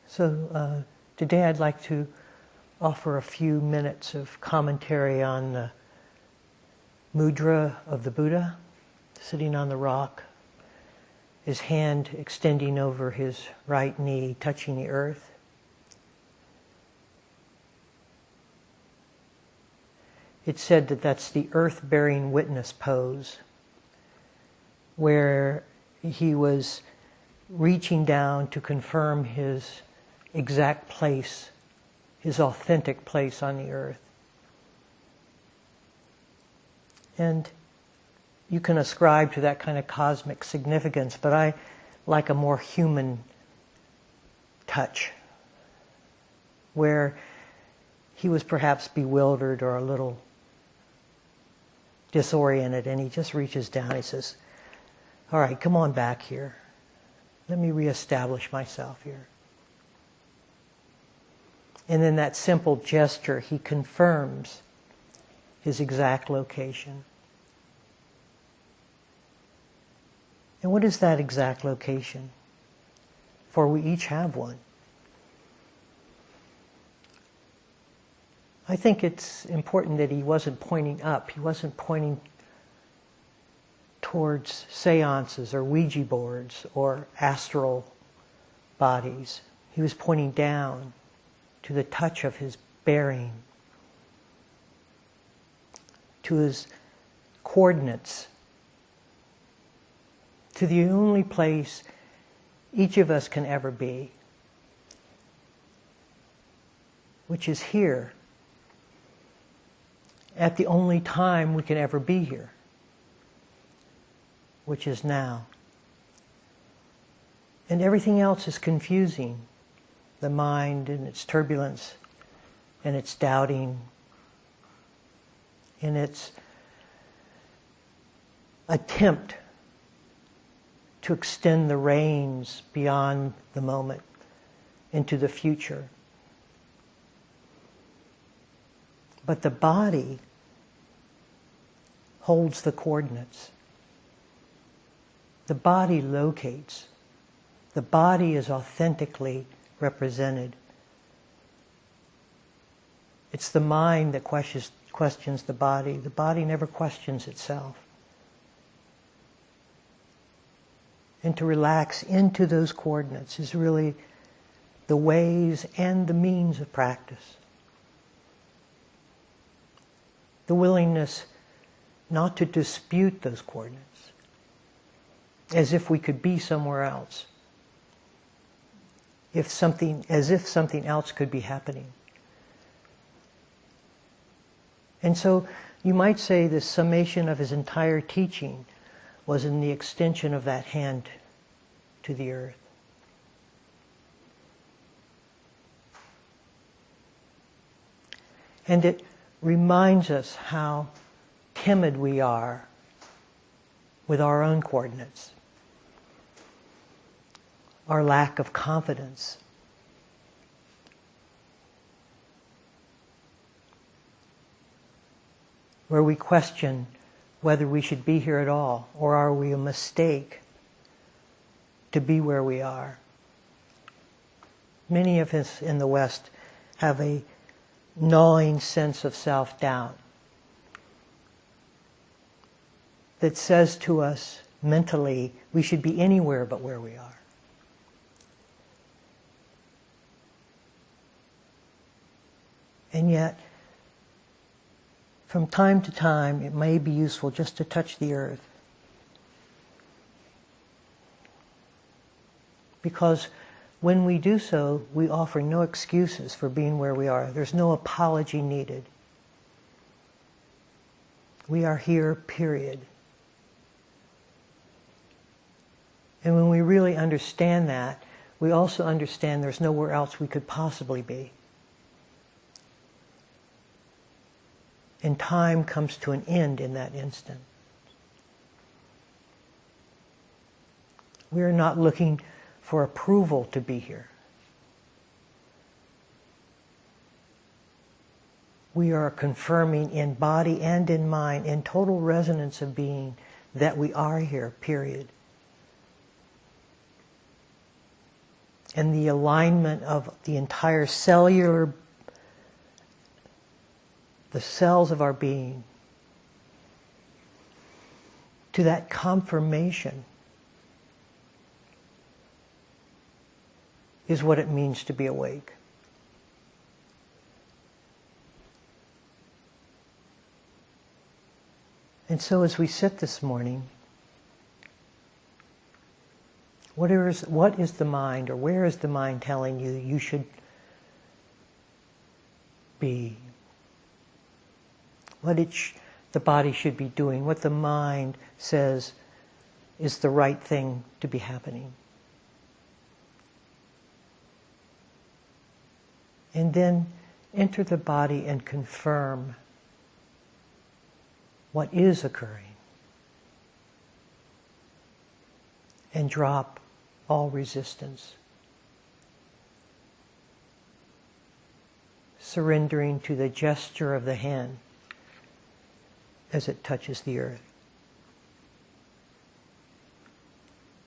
So today I'd like to offer a few minutes of commentary on the mudra of the Buddha, sitting on the rock, his hand extending over his right knee, touching the earth. It's said that that's the earth-bearing witness pose, where he was reaching down to confirm his exact place, his authentic place on the earth. And you can ascribe to that kind of cosmic significance, but I like a more human touch, where he was perhaps bewildered or a little disoriented, and he just reaches down. He says, "All right, come on back here. Let me reestablish myself here." And in that simple gesture, he confirms his exact location. And what is that exact location? For we each have one. I think it's important that he wasn't pointing up. He wasn't pointing towards seances or Ouija boards or astral bodies. He was pointing down to the touch of his bearing, to his coordinates, to the only place each of us can ever be, which is here, at the only time we can ever be here, which is now. And everything else is confusing. The mind and its turbulence and its doubting and its attempt to extend the reins beyond the moment into the future. But the body holds the coordinates. The body locates. The body is authentically represented. It's the mind that questions the body. The body never questions itself. And to relax into those coordinates is really the ways and the means of practice. The willingness not to dispute those coordinates, as if we could be somewhere else. As if something else could be happening. And so you might say the summation of his entire teaching was in the extension of that hand to the earth. And it reminds us how timid we are with our own coordinates. Our lack of confidence. Where we question whether we should be here at all, or are we a mistake to be where we are. Many of us in the West have a gnawing sense of self-doubt that says to us mentally, we should be anywhere but where we are. And yet, from time to time, it may be useful just to touch the earth. Because when we do so, we offer no excuses for being where we are. There's no apology needed. We are here, period. And when we really understand that, we also understand there's nowhere else we could possibly be. And time comes to an end in that instant. We are not looking for approval to be here. We are confirming in body and in mind, in total resonance of being, that we are here, period. and the alignment of the entire the cells of our being, to that confirmation is what it means to be awake. And so as we sit this morning, what is the mind, or where is the mind telling you you should be? What the body should be doing, what the mind says is the right thing to be happening. And then enter the body and confirm what is occurring. And drop all resistance. Surrendering to the gesture of the hand as it touches the earth.